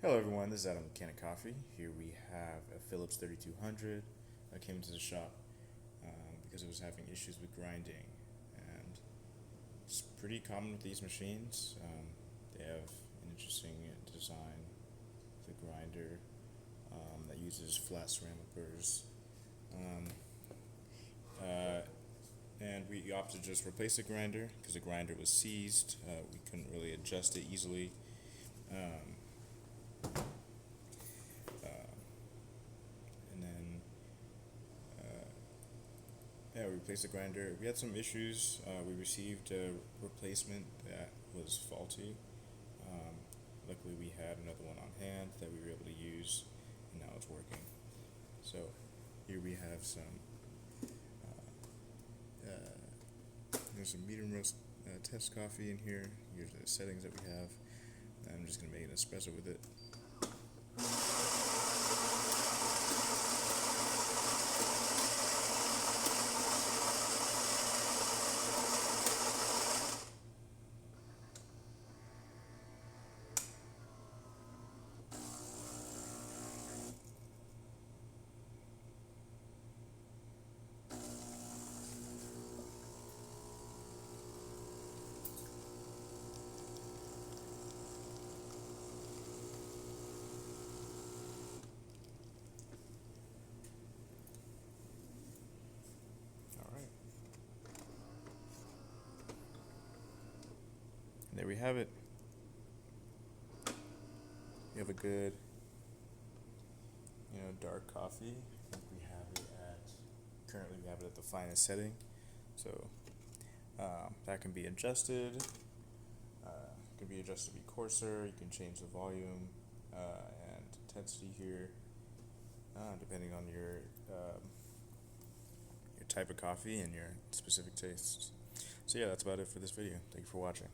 Hello everyone, this is Adam with Kanen Coffee. Here we have a Phillips 3200. I came into the shop because it was having issues with grinding, and it's pretty common with these machines. They have an interesting design, the grinder that uses flat ceramic burrs. And we opted to just replace the grinder because the grinder was seized. We couldn't really adjust it easily. And then we replaced the grinder. We had some issues. We received a replacement that was faulty. Luckily we had another one on hand that we were able to use, and now it's working. So here we have there's some medium roast test coffee in here. Here's the settings that we have. I'm just going to make an espresso with it. There we have it. You have a good, dark coffee. I think currently we have it at the finest setting. So that can be adjusted. Can be adjusted to be coarser. You can change the volume and intensity here, depending on your type of coffee and your specific tastes. So yeah, that's about it for this video. Thank you for watching.